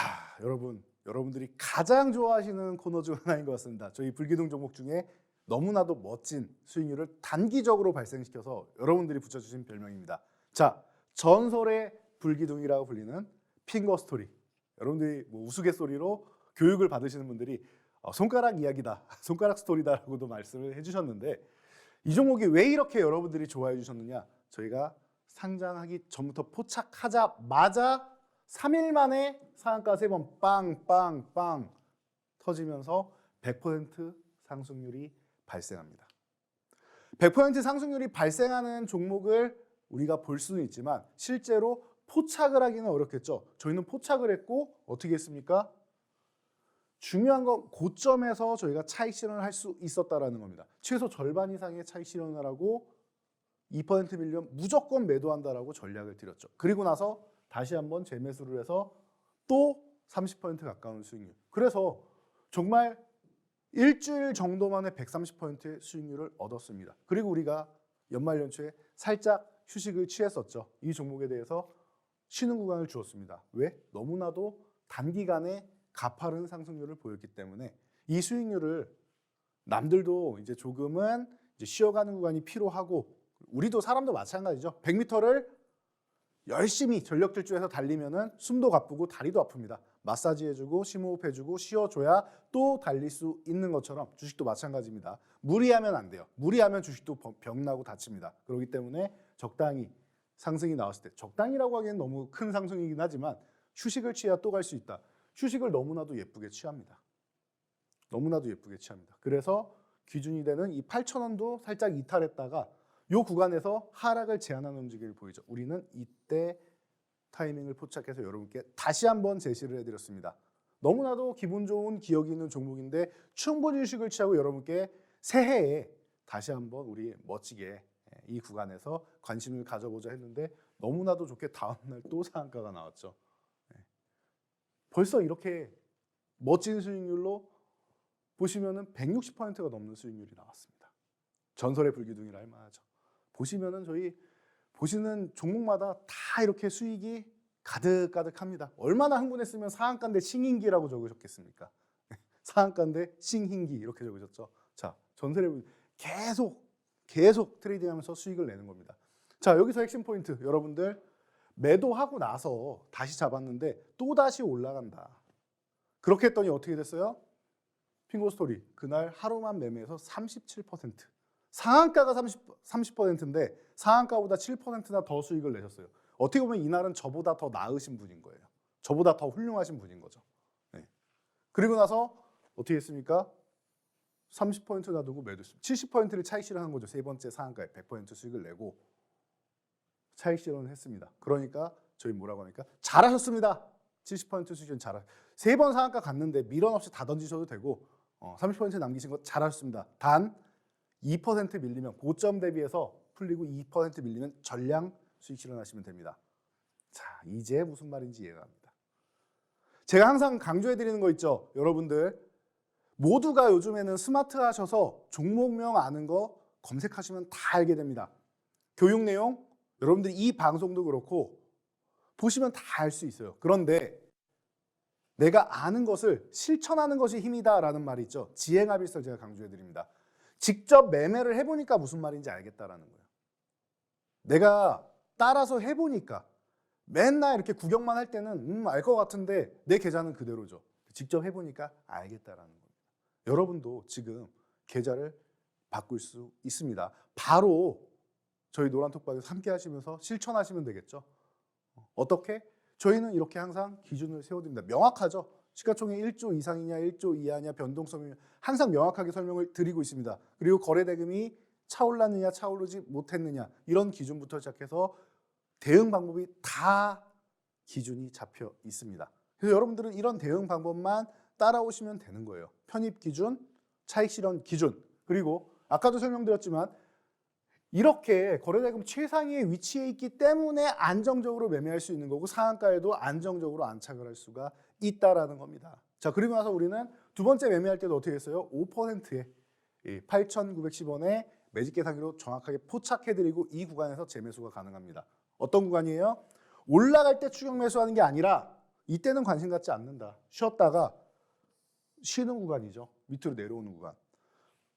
여러분들이 가장 좋아하시는 코너 중 하나인 것 같습니다. 저희 불기둥 종목 중에 너무나도 멋진 수익률을 단기적으로 발생시켜서 여러분들이 붙여주신 별명입니다. 자, 전설의 불기둥이라고 불리는 핑거 스토리. 여러분들이 뭐 우스갯소리로 교육을 받으시는 분들이 손가락 이야기다, 손가락 스토리다라고도 말씀을 해주셨는데 이 종목이 왜 이렇게 여러분들이 좋아해 주셨느냐? 저희가 상장하기 전부터 포착하자마자 3일 만에 상한가 3번 빵빵빵 터지면서 100% 상승률이 발생합니다. 100% 상승률이 발생하는 종목을 우리가 볼 수는 있지만 실제로 포착을 하기는 어렵겠죠. 저희는 포착을 했고 어떻게 했습니까? 중요한 건 고점에서 저희가 차익 실현을 할 수 있었다라는 겁니다. 최소 절반 이상의 차익 실현을 하고 2% 밀리면 무조건 매도한다라고 전략을 드렸죠. 그리고 나서 다시 한번 재매수를 해서 또 30% 가까운 수익률. 그래서 정말 일주일 정도 만에 130%의 수익률을 얻었습니다. 그리고 우리가 연말 연초에 살짝 휴식을 취했었죠. 이 종목에 대해서 쉬는 구간을 주었습니다. 왜? 너무나도 단기간에 가파른 상승률을 보였기 때문에 이 수익률을 남들도 이제 조금은 이제 쉬어가는 구간이 필요하고 우리도 사람도 마찬가지죠. 100m를 열심히 전력 질주해서 달리면은 숨도 가쁘고 다리도 아픕니다. 마사지 해주고 심호흡 해주고 쉬어줘야 또 달릴 수 있는 것처럼 주식도 마찬가지입니다. 무리하면 안 돼요. 무리하면 주식도 병나고 다칩니다. 그렇기 때문에 적당히 상승이 나왔을 때 적당히라고 하기엔 너무 큰 상승이긴 하지만 휴식을 취해야 또 갈 수 있다. 휴식을 너무나도 예쁘게 취합니다. 너무나도 예쁘게 취합니다. 그래서 기준이 되는 이 8,000원도 살짝 이탈했다가 이 구간에서 하락을 제한하는 움직임을 보이죠. 우리는 이때 타이밍을 포착해서 여러분께 다시 한번 제시를 해드렸습니다. 너무나도 기분 좋은 기억이 있는 종목인데 충분히 휴식을 취하고 여러분께 새해에 다시 한번 우리 멋지게 이 구간에서 관심을 가져보자 했는데 너무나도 좋게 다음날 또 상한가가 나왔죠. 벌써 이렇게 멋진 수익률로 보시면은 160%가 넘는 수익률이 나왔습니다. 전설의 불기둥이라 할 만하죠. 보시면은 저희 보시는 종목마다 다 이렇게 수익이 가득가득합니다. 얼마나 흥분했으면 상한가인데 싱hin기라고 적으셨겠습니까? 상한가인데 싱hin기 이렇게 적으셨죠. 자, 전설의 불기둥 계속 트레이딩하면서 수익을 내는 겁니다. 자, 여기서 핵심 포인트 여러분들 매도하고 나서 다시 잡았는데 또 다시 올라간다. 그렇게 했더니 어떻게 됐어요? 핑거스토리 그날 하루만 매매해서 37%. 상한가가 30%인데 상한가보다 7%나 더 수익을 내셨어요. 어떻게 보면 이날은 저보다 더 나으신 분인 거예요. 저보다 더 훌륭하신 분인 거죠. 네. 그리고 나서 어떻게 했습니까? 30% 놔두고 매도했습니다. 70%를 차익 실현한 거죠. 세 번째 상한가에 100% 수익을 내고 차익 실현을 했습니다. 그러니까 저희 뭐라고 하니까 잘하셨습니다. 70% 수익은 세 번 상한가 갔는데 미련 없이 다 던지셔도 되고 30% 남기신 거 잘하셨습니다. 단 2% 밀리면 고점 대비해서 풀리고 2% 밀리면 전량 수익 실현하시면 됩니다. 자, 이제 무슨 말인지 이해가 갑니다. 제가 항상 강조해 드리는 거 있죠. 여러분들 모두가 요즘에는 스마트하셔서 종목명 아는 거 검색하시면 다 알게 됩니다. 교육 내용 여러분들이 이 방송도 그렇고 보시면 다 알 수 있어요. 그런데 내가 아는 것을 실천하는 것이 힘이다라는 말이 있죠. 지행합일설 제가 강조해 드립니다. 직접 매매를 해보니까 무슨 말인지 알겠다라는 거예요. 내가 따라서 해보니까 맨날 이렇게 구경만 할 때는 알 것 같은데 내 계좌는 그대로죠. 직접 해보니까 알겠다라는 겁니다. 여러분도 지금 계좌를 바꿀 수 있습니다. 바로 저희 노란톡방에서 함께 하시면서 실천하시면 되겠죠. 어떻게? 저희는 이렇게 항상 기준을 세워드립니다. 명확하죠. 시가총액 1조 이상이냐 1조 이하냐 변동성이 항상 명확하게 설명을 드리고 있습니다. 그리고 거래대금이 차올랐느냐 차오르지 못했느냐 이런 기준부터 시작해서 대응 방법이 다 기준이 잡혀 있습니다. 그래서 여러분들은 이런 대응 방법만 따라오시면 되는 거예요. 편입 기준, 차익 실현 기준, 그리고 아까도 설명드렸지만 이렇게 거래대금 최상위에 위치해 있기 때문에 안정적으로 매매할 수 있는 거고 상한가에도 안정적으로 안착을 할 수가 있다라는 겁니다. 자, 그리고 나서 우리는 두 번째 매매할 때도 어떻게 했어요? 5%에 8,910원에 매직 계산기로 정확하게 포착해드리고 이 구간에서 재매수가 가능합니다. 어떤 구간이에요? 올라갈 때 추격 매수하는 게 아니라 이때는 관심 갖지 않는다. 쉬었다가 쉬는 구간이죠. 밑으로 내려오는 구간.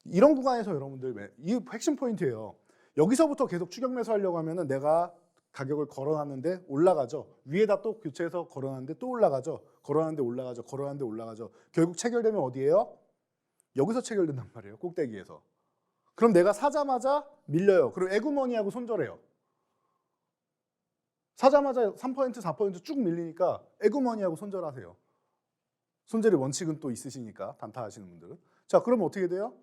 이런 구간에서 여러분들 이 핵심 포인트예요. 여기서부터 계속 추격 매수하려고 하면은 내가 가격을 걸어놨는데 올라가죠. 위에다 또 교체해서 걸어놨는데 또 올라가죠. 걸어놨는데 올라가죠. 걸어놨는데 올라가죠. 결국 체결되면 어디예요? 여기서 체결된단 말이에요. 꼭대기에서. 그럼 내가 사자마자 밀려요. 그리고 에그머니하고 손절해요. 사자마자 3% 4% 쭉 밀리니까 에그머니하고 손절하세요. 손절의 원칙은 또 있으시니까 단타하시는 분들은. 자, 그럼 어떻게 돼요?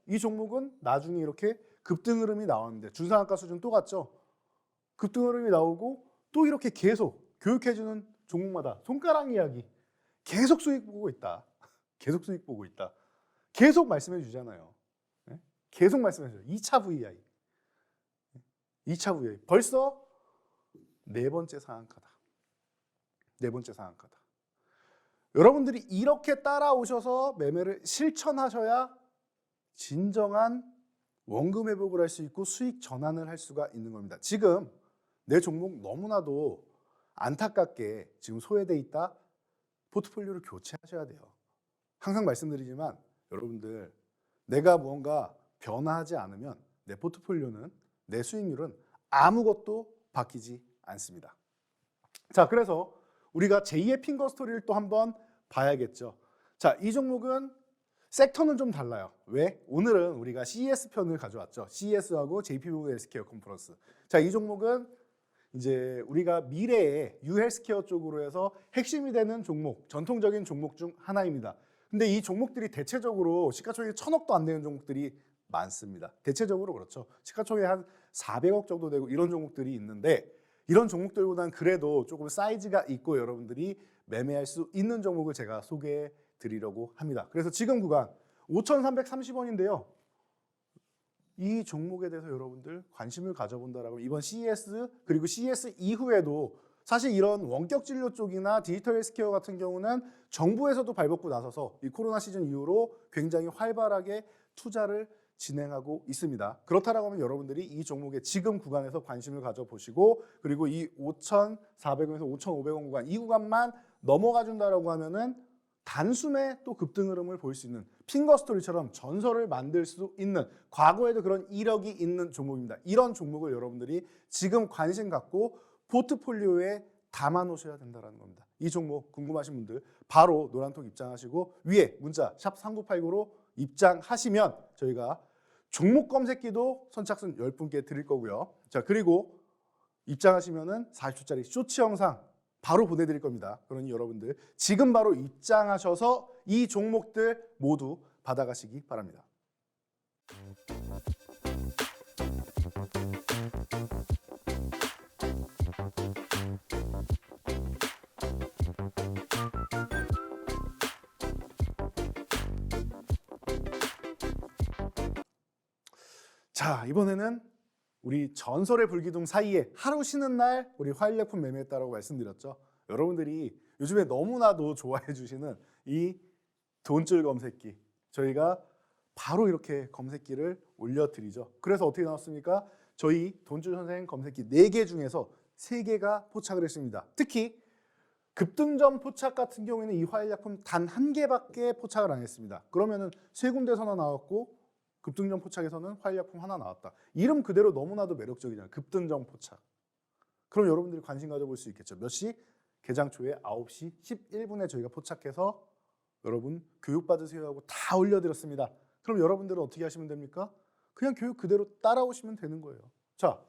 이 종목은 나중에 이렇게 급등 흐름이 나왔는데 준상한가 수준 또 갔죠. 급등 흐름이 나오고 또 이렇게 계속 교육해주는 종목마다 손가락 이야기. 계속 수익 보고 있다. 계속 수익 보고 있다. 계속 말씀해 주잖아요. 네? 계속 말씀해 줘요. 2차 VI. 2차 VI. 벌써 네 번째 상한가다. 네 번째 상한가다. 여러분들이 이렇게 따라오셔서 매매를 실천하셔야 진정한 원금 회복을 할 수 있고 수익 전환을 할 수가 있는 겁니다. 지금 내 종목 너무나도 안타깝게 지금 소외돼 있다. 포트폴리오를 교체하셔야 돼요. 항상 말씀드리지만 여러분들 내가 무언가 변화하지 않으면 내 포트폴리오는 내 수익률은 아무것도 바뀌지 않습니다. 자, 그래서 우리가 제2의 핑거 스토리를 또 한번 봐야겠죠. 자, 이 종목은 섹터는 좀 달라요. 왜? 오늘은 우리가 CES 편을 가져왔죠. CES하고 JP모건 헬스케어 컨퍼런스. 자, 이 종목은 이제 우리가 미래의 유헬스케어 쪽으로 해서 핵심이 되는 종목, 전통적인 종목 중 하나입니다. 근데 이 종목들이 대체적으로 시가총액이 1,000억도 안 되는 종목들이 많습니다. 대체적으로 그렇죠. 시가총액 한 400억 정도 되고 이런 종목들이 있는데 이런 종목들보다는 그래도 조금 사이즈가 있고 여러분들이 매매할 수 있는 종목을 제가 소개해 드리려고 합니다. 그래서 지금 구간 5,330원인데요. 이 종목에 대해서 여러분들 관심을 가져본다라고 이번 CES 그리고 CES 이후에도 사실 이런 원격 진료 쪽이나 디지털 헬스케어 같은 경우는 정부에서도 발벗고 나서서 이 코로나 시즌 이후로 굉장히 활발하게 투자를 진행하고 있습니다. 그렇다라고 하면 여러분들이 이 종목의 지금 구간에서 관심을 가져보시고 그리고 이 5,400원에서 5,500원 구간 이 구간만 넘어가 준다라고 하면은 단숨에 또 급등 흐름을 볼 수 있는 핑거 스토리처럼 전설을 만들 수 있는 과거에도 그런 이력이 있는 종목입니다. 이런 종목을 여러분들이 지금 관심 갖고 포트폴리오에 담아 놓으셔야 된다는 겁니다. 이 종목 궁금하신 분들 바로 노란톡 입장하시고 위에 문자 샵 3989로 입장하시면 저희가 종목 검색기도 선착순 10분께 드릴 거고요. 자, 그리고 입장하시면은 40초짜리 쇼츠 영상 바로 보내드릴 겁니다. 그러니 여러분들 지금 바로 입장하셔서 이 종목들 모두 받아가시기 바랍니다. 자, 이번에는 우리 전설의 불기둥 사이에 하루 쉬는 날 우리 화일약품 매매했다라고 말씀드렸죠. 여러분들이 요즘에 너무나도 좋아해 주시는 이 돈줄 검색기 저희가 바로 이렇게 검색기를 올려드리죠. 그래서 어떻게 나왔습니까? 저희 돈줄 선생 검색기 4개 중에서 3개가 포착을 했습니다. 특히 급등전 포착 같은 경우에는 이 화일약품 단 1개밖에 포착을 안 했습니다. 그러면은 3군데서나 나왔고 급등전 포착에서는 화일약품 하나 나왔다. 이름 그대로 너무나도 매력적이잖아요. 급등전 포착. 그럼 여러분들이 관심 가져볼 수 있겠죠. 몇 시? 개장 초에 9시 11분에 저희가 포착해서 여러분 교육받으세요 하고 다 올려드렸습니다. 그럼 여러분들은 어떻게 하시면 됩니까? 그냥 교육 그대로 따라오시면 되는 거예요. 자,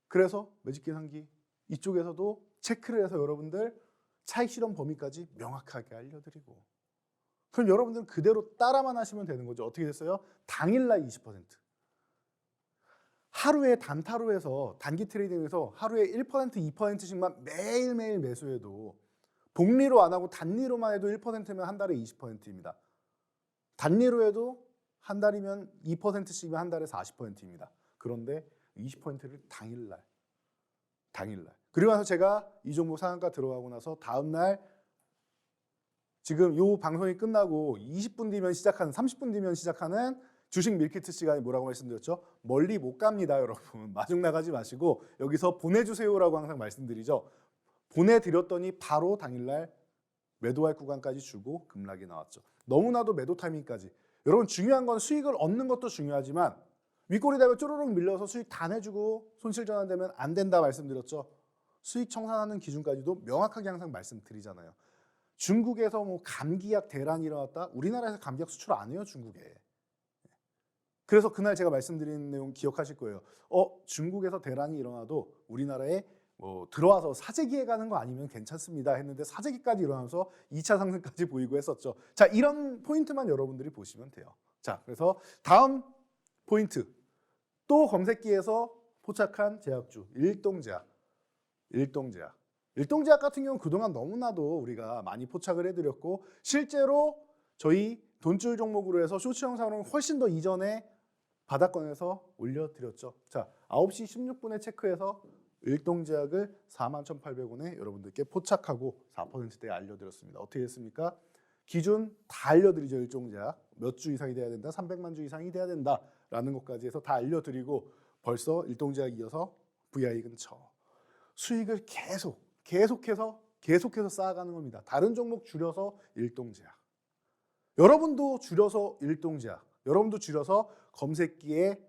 그래서 매직 계산기 이쪽에서도 체크를 해서 여러분들 차익 실현 범위까지 명확하게 알려드리고 그럼 여러분들은 그대로 따라만 하시면 되는 거죠. 어떻게 됐어요? 당일날 20%. 하루에 단타로에서 단기 트레이딩에서 하루에 1%, 2%씩만 매일매일 매수해도 복리로 안 하고 단리로만 해도 1%면 한 달에 20%입니다. 단리로 해도 한 달이면 2%씩이면 한 달에 40%입니다. 그런데 20%를 당일날. 그리고 나서 제가 이 종목 상한가 들어가고 나서 다음날 지금 이 방송이 끝나고 20분 뒤면 시작하는 30분 뒤면 시작하는 주식 밀키트 시간에 뭐라고 말씀드렸죠? 멀리 못 갑니다, 여러분. 마중 나가지 마시고 여기서 보내주세요라고 항상 말씀드리죠. 보내드렸더니 바로 당일날 매도할 구간까지 주고 급락이 나왔죠. 너무나도 매도 타이밍까지. 여러분 중요한 건 수익을 얻는 것도 중요하지만 윗꼬리 달고 쪼르륵 밀려서 수익 다 내주고 손실 전환되면 안 된다 말씀드렸죠. 수익 청산하는 기준까지도 명확하게 항상 말씀드리잖아요. 중국에서 뭐 감기약 대란이 일어났다? 우리나라에서 감기약 수출 안 해요, 중국에. 그래서 그날 제가 말씀드린 내용 기억하실 거예요. 중국에서 대란이 일어나도 우리나라에 뭐 들어와서 사재기에 가는 거 아니면 괜찮습니다 했는데 사재기까지 일어나면서 2차 상승까지 보이고 했었죠. 자, 이런 포인트만 여러분들이 보시면 돼요. 자, 그래서 다음 포인트. 또 검색기에서 포착한 제약주 일동제약. 일동제약 같은 경우는 그동안 너무나도 우리가 많이 포착을 해드렸고 실제로 저희 돈줄 종목으로 해서 쇼츠 영상으로는 훨씬 더 이전에 바닥권에서 올려드렸죠. 자, 9시 16분에 체크해서 일동제약을 41,800원에 여러분들께 포착하고 4%대 알려드렸습니다. 어떻게 됐습니까? 기준 다 알려드리죠. 일동제약 몇 주 이상이 돼야 된다, 300만 주 이상이 돼야 된다라는 것까지 해서 다 알려드리고 벌써 일동제약 이어서 VI 근처 수익을 계속해서 쌓아가는 겁니다. 다른 종목 줄여서 일동제약, 여러분도 줄여서 일동제약, 여러분도 줄여서 검색기에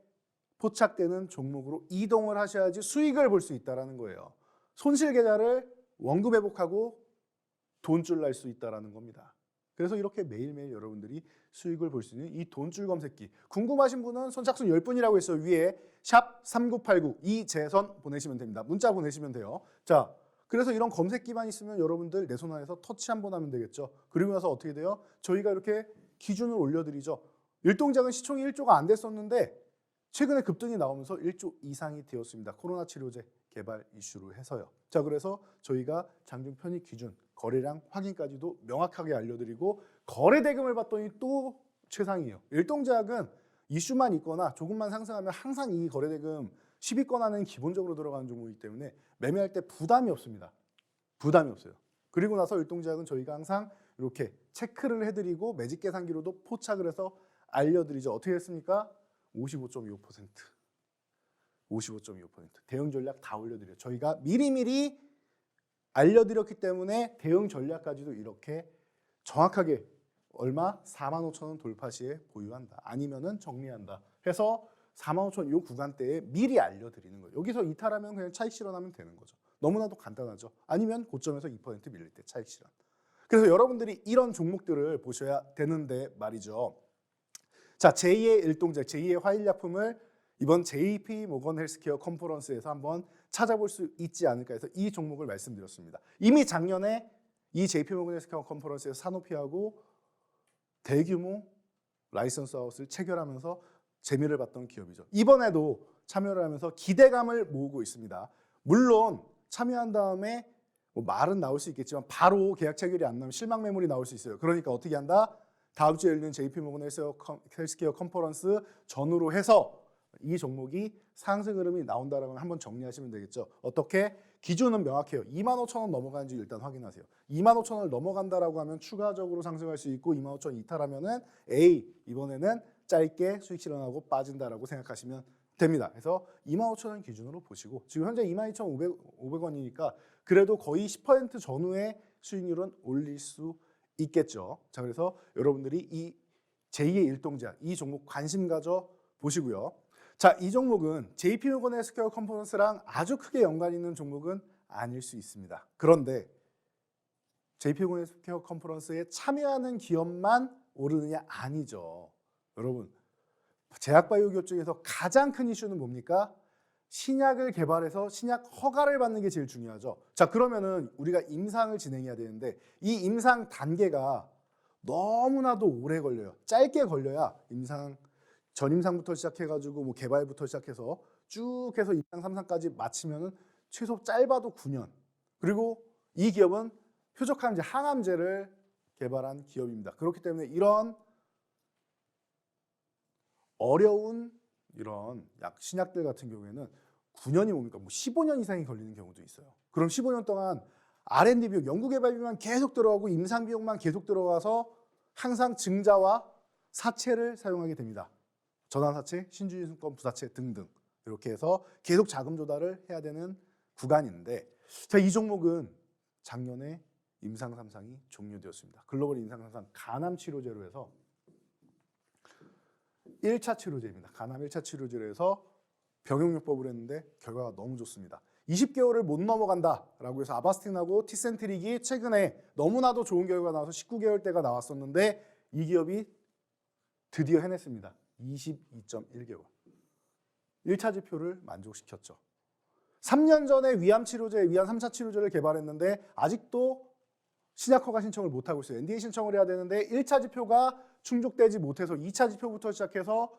포착되는 종목으로 이동을 하셔야지 수익을 볼 수 있다는 거예요. 손실 계좌를 원금 회복하고 돈줄 날 수 있다는 겁니다. 그래서 이렇게 매일매일 여러분들이 수익을 볼 수 있는 이 돈줄 검색기, 궁금하신 분은 선착순 10분이라고 했어요. 위에 샵 3989 이재선 보내시면 됩니다. 문자 보내시면 돼요. 자, 그래서 이런 검색기만 있으면 여러분들 내 손 안에서 터치 한번 하면 되겠죠. 그리고 나서 어떻게 돼요? 저희가 이렇게 기준을 올려드리죠. 일동작은 시총이 1조가 안 됐었는데 최근에 급등이 나오면서 1조 이상이 되었습니다. 코로나 치료제 개발 이슈로 해서요. 자, 그래서 저희가 장중 편입 기준, 거래량 확인까지도 명확하게 알려드리고 거래 대금을 봤더니 또 최상이에요. 일동작은 이슈만 있거나 조금만 상승하면 항상 이 거래 대금 10위권 안에는 기본적으로 들어가는 종목이기 때문에 매매할 때 부담이 없습니다. 부담이 없어요. 그리고 나서 일동작은 저희가 항상 이렇게 체크를 해드리고 매직 계산기로도 포착을 해서 알려드리죠. 어떻게 했습니까? 55.25%, 55.25%. 대응 전략 다 올려드려요. 저희가 미리미리 알려드렸기 때문에 대응 전략까지도 이렇게 정확하게 얼마? 45,000원 돌파 시에 보유한다. 아니면은 정리한다. 해서 45,000원 요 구간대에 미리 알려드리는 거예요. 여기서 이탈하면 그냥 차익 실현하면 되는 거죠. 너무나도 간단하죠. 아니면 고점에서 2% 밀릴 때 차익 실현. 그래서 여러분들이 이런 종목들을 보셔야 되는데 말이죠. 자, 제2의 일동작, 제2의 화일약품을 이번 JP 모건 헬스케어 컨퍼런스에서 한번 찾아볼 수 있지 않을까 해서 이 종목을 말씀드렸습니다. 이미 작년에 이 JP 모건 헬스케어 컨퍼런스에서 사노피하고 대규모 라이선스 아웃을 체결하면서 재미를 봤던 기업이죠. 이번에도 참여를 하면서 기대감을 모으고 있습니다. 물론 참여한 다음에 뭐 말은 나올 수 있겠지만 바로 계약 체결이 안 나면 실망 매물이 나올 수 있어요. 그러니까 어떻게 한다? 다음 주에 열리는 JP 모건 헬스케어 컨퍼런스 전후로 해서 이 종목이 상승 흐름이 나온다라고 한번 정리하시면 되겠죠. 어떻게? 기준은 명확해요. 25,000원 넘어가는지 일단 확인하세요. 25,000원을 넘어간다라고 하면 추가적으로 상승할 수 있고 25,000원 이탈하면은 이번에는 짧게 수익 실현하고 빠진다라고 생각하시면 됩니다. 그래서 25,000원 기준으로 보시고 지금 현재 22,500원이니까 그래도 거의 10% 전후의 수익률은 올릴 수 있겠죠. 자, 그래서 여러분들이 이 제2의 일동작 이 종목 관심 가져 보시고요. 자, 이 종목은 JP모건 헬스케어 컨퍼런스랑 아주 크게 연관 있는 종목은 아닐 수 있습니다. 그런데 JP모건 헬스케어 컨퍼런스에 참여하는 기업만 오르느냐? 아니죠. 여러분, 제약바이오 기업 중에서 가장 큰 이슈는 뭡니까? 신약을 개발해서 신약 허가를 받는 게 제일 중요하죠. 자, 그러면은 우리가 임상을 진행해야 되는데 이 임상 단계가 너무나도 오래 걸려요. 짧게 걸려야 전임상부터 시작해가지고 뭐 개발부터 시작해서 쭉 해서 2상, 3상까지 마치면은 최소 짧아도 9년. 그리고 이 기업은 표적항암제, 항암제를 개발한 기업입니다. 그렇기 때문에 이런 어려운 이런 신약들 같은 경우에는 9년이 뭡니까? 뭐 15년 이상이 걸리는 경우도 있어요. 그럼 15년 동안 R&D 비용, 연구개발비만 계속 들어가고 임상 비용만 계속 들어가서 항상 증자와 사채를 사용하게 됩니다. 전환사채, 신주증권 부사채 등등 이렇게 해서 계속 자금 조달을 해야 되는 구간인데 자, 이 종목은 작년에 임상 3상이 종료되었습니다. 글로벌 임상 3상 간암 치료제로 해서 1차 치료제입니다. 간암 1차 치료제로 해서 병용요법을 했는데 결과가 너무 좋습니다. 20개월을 못 넘어간다라고 해서 아바스틴하고 티센트릭이 최근에 너무나도 좋은 결과가 나와서 19개월대가 나왔었는데 이 기업이 드디어 해냈습니다. 22.1개월. 1차 지표를 만족시켰죠. 3년 전에 위암 3차 치료제를 개발했는데 아직도 신약 허가 신청을 못하고 있어요. NDA 신청을 해야 되는데 1차 지표가 충족되지 못해서 2차 지표부터 시작해서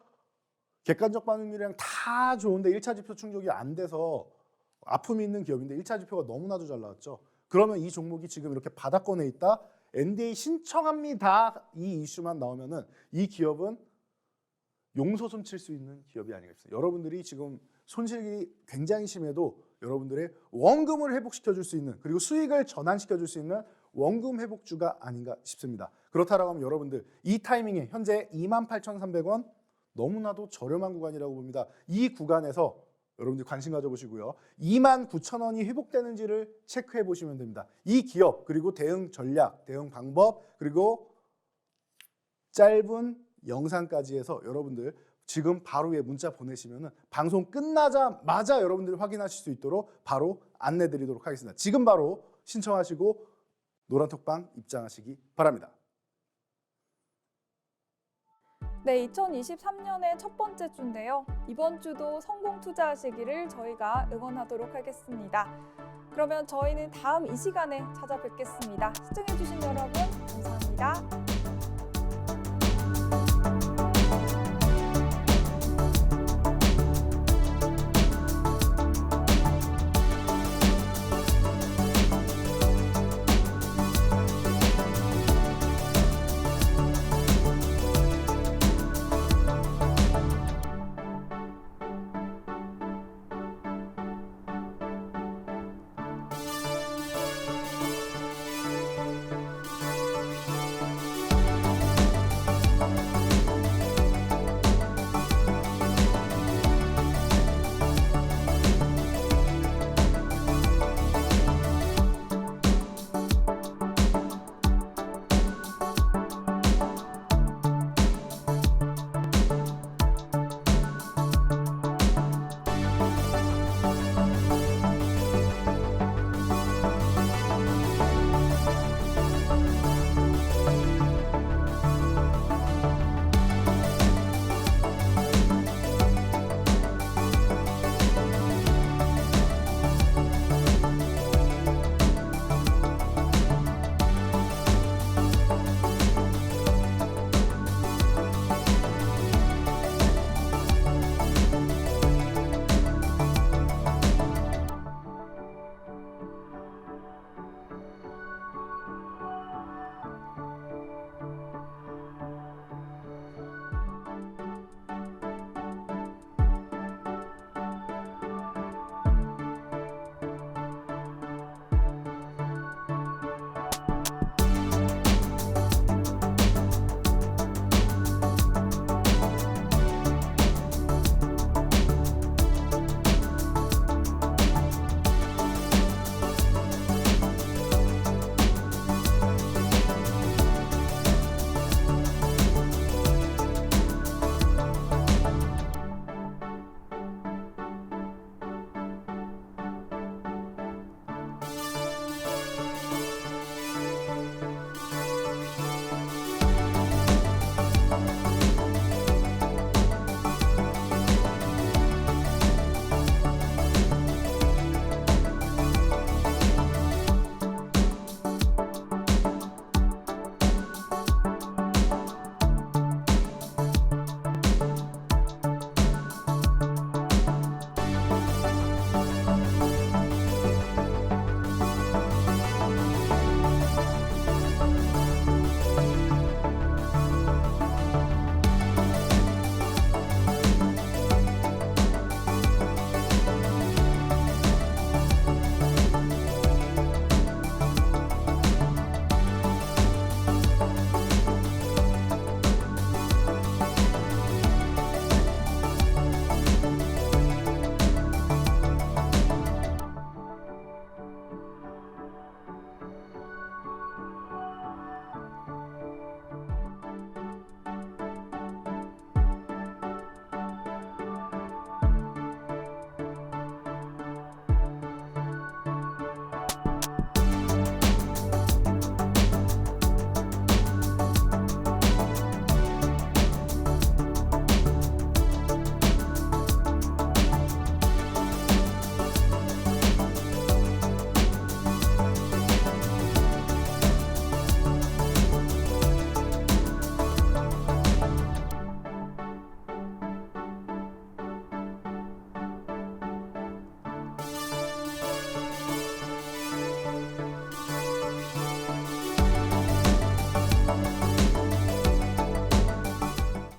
객관적 반응률이랑 다 좋은데 1차 지표 충족이 안 돼서 아픔이 있는 기업인데 1차 지표가 너무나도 잘 나왔죠. 그러면 이 종목이 지금 이렇게 바닥권에 있다. NDA 신청합니다. 이 이슈만 나오면은 이 기업은 용서좀 칠 수 있는 기업이 아닌가 싶습니다. 여러분들이 지금 손실이 굉장히 심해도 여러분들의 원금을 회복시켜 줄 수 있는, 그리고 수익을 전환시켜 줄 수 있는 원금 회복주가 아닌가 싶습니다. 그렇다라고 하면 여러분들 이 타이밍에 현재 28,300원 너무나도 저렴한 구간이라고 봅니다. 이 구간에서 여러분들 관심 가져보시고요. 29,000원이 회복되는지를 체크해 보시면 됩니다. 이 기업, 그리고 대응 전략, 대응 방법, 그리고 짧은 영상까지 해서 여러분들 지금 바로 위에 문자 보내시면 방송 끝나자마자 여러분들이 확인하실 수 있도록 바로 안내 드리도록 하겠습니다. 지금 바로 신청하시고 노란톡방 입장하시기 바랍니다. 네, 2023년의 첫 번째 주인데요. 이번 주도 성공 투자하시기를 저희가 응원하도록 하겠습니다. 그러면 저희는 다음 이 시간에 찾아뵙겠습니다. 시청해주신 여러분 감사합니다.